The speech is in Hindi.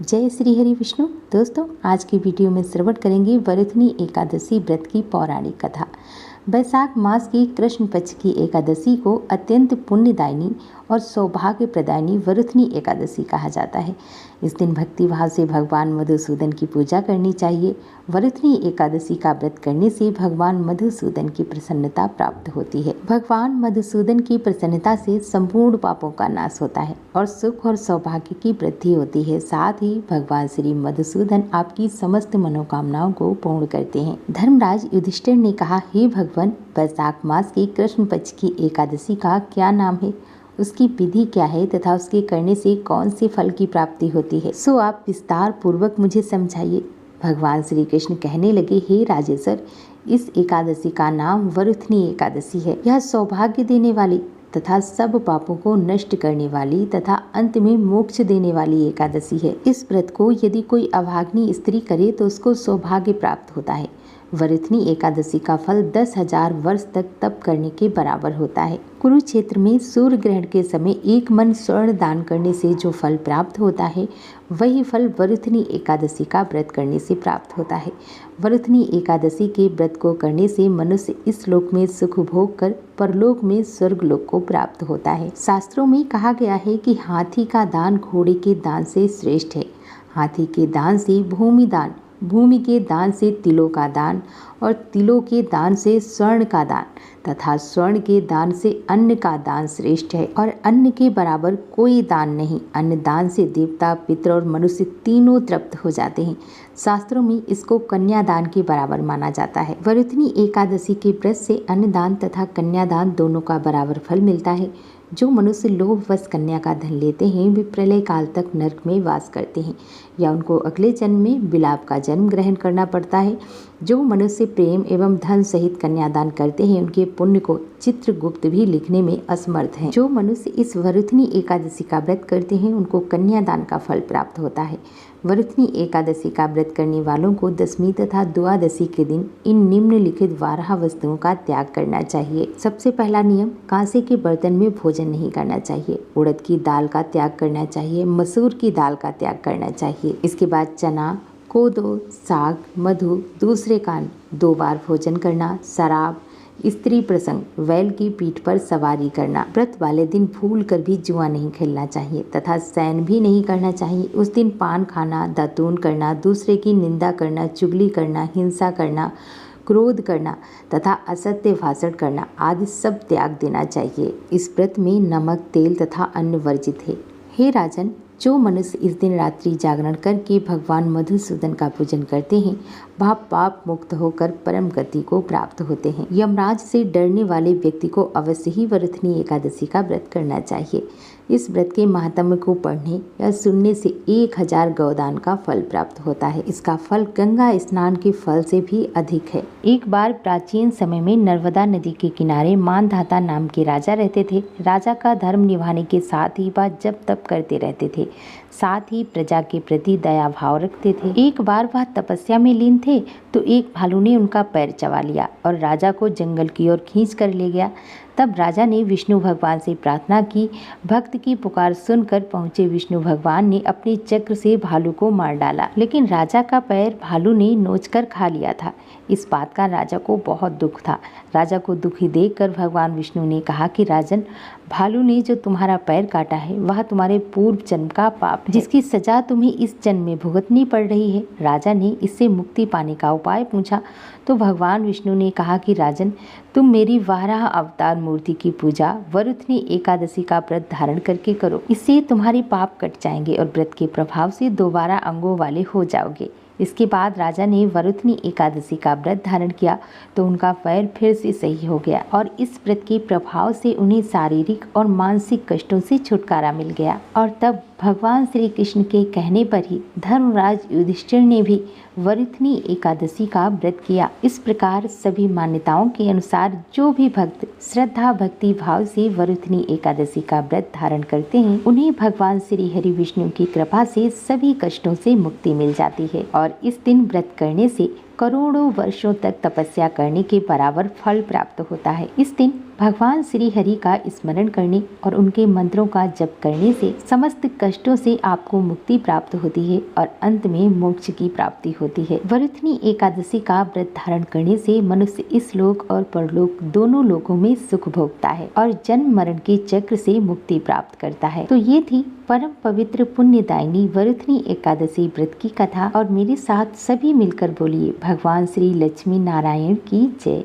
जय श्री हरि विष्णु। दोस्तों, आज की वीडियो में श्रवण करेंगे वरुथनी एकादशी व्रत की पौराणिक कथा। वैशाख मास की कृष्ण पक्ष की एकादशी को अत्यंत पुण्यदायिनी और सौभाग्य प्रदायिनी वरुथनी एकादशी कहा जाता है। इस दिन भक्ति भाव से भगवान मधुसूदन की पूजा करनी चाहिए। वरुथनी एकादशी का व्रत करने से भगवान मधुसूदन की प्रसन्नता प्राप्त होती है। भगवान मधुसूदन की प्रसन्नता से संपूर्ण पापों का नाश होता है और सुख और सौभाग्य की वृद्धि होती है। साथ ही भगवान श्री मधुसूदन आपकी समस्त मनोकामनाओं को पूर्ण करते हैं। धर्मराज युधिष्ठिर ने कहा, हे भगवान, वैशाख मास की कृष्ण पक्ष की एकादशी का क्या नाम है, उसकी विधि क्या है तथा उसके करने से कौन से फल की प्राप्ति होती है, सो आप विस्तार पूर्वक मुझे समझाइए। भगवान श्री कृष्ण कहने लगे, हे राजेश्वर, इस एकादशी का नाम वरुथनी एकादशी है। यह सौभाग्य देने वाली तथा सब पापों को नष्ट करने वाली तथा अंत में मोक्ष देने वाली एकादशी है। इस व्रत को यदि कोई अभाग्नी स्त्री करे तो उसको सौभाग्य प्राप्त होता है। वरुथनी एकादशी का फल 10,000 वर्ष तक तप करने के बराबर होता है। कुरुक्षेत्र में सूर्य ग्रहण के समय एक मन स्वर्ण दान करने से जो फल प्राप्त होता है, वही फल वरुथनी एकादशी का व्रत करने से प्राप्त होता है। वरुथनी एकादशी के व्रत को करने से मनुष्य इस लोक में सुख भोग कर परलोक में स्वर्ग लोक को प्राप्त होता है। शास्त्रों में कहा गया है कि हाथी का दान घोड़े के दान से श्रेष्ठ है। हाथी के दान से भूमि दान, भूमि के दान से तिलों का दान और तिलों के दान से स्वर्ण का दान तथा स्वर्ण के दान से अन्न का दान श्रेष्ठ है और अन्न के बराबर कोई दान नहीं। अन्न दान से देवता, पितर और मनुष्य तीनों तृप्त हो जाते हैं। शास्त्रों में इसको कन्यादान के बराबर माना जाता है। वरुथनी एकादशी के व्रत से अन्नदान तथा कन्यादान दोनों का बराबर फल मिलता है। जो मनुष्य लोभवश कन्या का धन लेते हैं, वे प्रलय काल तक नरक में वास करते हैं या उनको अगले जन्म में विलाप का जन्म ग्रहण करना पड़ता है। जो मनुष्य प्रेम एवं धन सहित कन्यादान करते हैं, उनके पुण्य को चित्रगुप्त भी लिखने में असमर्थ है। जो मनुष्य इस वरुथनी एकादशी का व्रत करते हैं, उनको कन्यादान का फल प्राप्त होता है। वरुथनी एकादशी का व्रत करने वालों को दशमी तथा द्वादशी के दिन इन निम्नलिखित 12 वस्तुओं का त्याग करना चाहिए। सबसे पहला नियम, कांसे के बर्तन में भोजन नहीं करना चाहिए। उड़द की दाल का त्याग करना चाहिए। मसूर की दाल का त्याग करना चाहिए। इसके बाद चना, कोदो, साग, मधु, दूसरे कान 2 बार भोजन करना। शराब, स्त्री प्रसंग, बैल की पीठ पर सवारी करना। व्रत वाले दिन भूल कर भी जुआ नहीं खेलना चाहिए तथा शयन भी नहीं करना चाहिए। उस दिन पान खाना, दातून करना, दूसरे की निंदा करना, चुगली करना, हिंसा करना, क्रोध करना तथा असत्य भाषण करना आदि सब त्याग देना चाहिए। इस व्रत में नमक, तेल तथा अन्न वर्जित है। हे राजन, जो मनुष्य इस दिन रात्रि जागरण करके भगवान मधुसूदन का पूजन करते हैं, वह पाप मुक्त होकर परम गति को प्राप्त होते हैं। यमराज से डरने वाले व्यक्ति को अवश्य ही वरुथनी एकादशी का व्रत करना चाहिए। इस व्रत के महात्म्य को पढ़ने या सुनने से 1000 गौदान का फल प्राप्त होता है। इसका फल गंगा स्नान के फल से भी अधिक है। एक बार प्राचीन समय में नर्मदा नदी के किनारे मानधाता नाम के राजा रहते थे। राजा का धर्म निभाने के साथ ही वह जप तप करते रहते थे, साथ ही प्रजा के प्रति दया भाव रखते थे। एक बार वह तपस्या में लीन थे तो एक भालू ने उनका पैर चबा लिया और राजा को जंगल की ओर खींच कर ले गया। तब राजा ने विष्णु भगवान से प्रार्थना की। भक्त की पुकार सुनकर पहुंचे विष्णु भगवान ने अपने चक्र से भालू को मार डाला, लेकिन राजा का पैर भालू ने नोचकर खा लिया था। इस बात का राजा को बहुत दुख था। राजा को दुखी देखकर भगवान विष्णु ने कहा कि राजन, भालू ने जो तुम्हारा पैर काटा है, वह तुम्हारे पूर्व जन्म का पाप है, जिसकी सजा तुम्हें इस जन्म में भुगतनी पड़ रही है। राजा ने इससे मुक्ति पाने का उपाय पूछा तो भगवान विष्णु ने कहा कि राजन, तुम मेरी 12 अवतार मूर्ति की पूजा वरुथनी एकादशी का व्रत धारण करके करो। इससे तुम्हारे पाप कट जाएंगे और व्रत के प्रभाव से दोबारा अंगों वाले हो जाओगे। इसके बाद राजा ने वरुथनी एकादशी का व्रत धारण किया तो उनका पैर फिर से सही हो गया और इस व्रत के प्रभाव से उन्हें शारीरिक और मानसिक कष्टों से छुटकारा मिल गया। और तब भगवान श्री कृष्ण के कहने पर ही धर्मराज युधिष्ठिर ने भी वरुथनी एकादशी का व्रत किया। इस प्रकार सभी मान्यताओं के अनुसार जो भी भक्त श्रद्धा भक्ति भाव से वरुथनी एकादशी का व्रत धारण करते हैं, उन्हें भगवान श्री हरि विष्णु की कृपा से सभी कष्टों से मुक्ति मिल जाती है और इस दिन व्रत करने से करोड़ों वर्षों तक तपस्या करने के बराबर फल प्राप्त होता है। इस दिन भगवान श्री हरि का स्मरण करने और उनके मंत्रों का जप करने से समस्त कष्टों से आपको मुक्ति प्राप्त होती है और अंत में मोक्ष की प्राप्ति होती है। वरुथनी एकादशी का व्रत धारण करने से मनुष्य इस लोक और परलोक दोनों लोकों में सुख भोगता है और जन्म मरण के चक्र से मुक्ति प्राप्त करता है। तो ये थी परम पवित्र पुण्यदायिनी वरुथनी एकादशी व्रत की कथा और मेरे साथ सभी मिलकर बोलिए भगवान श्री लक्ष्मी नारायण की जय।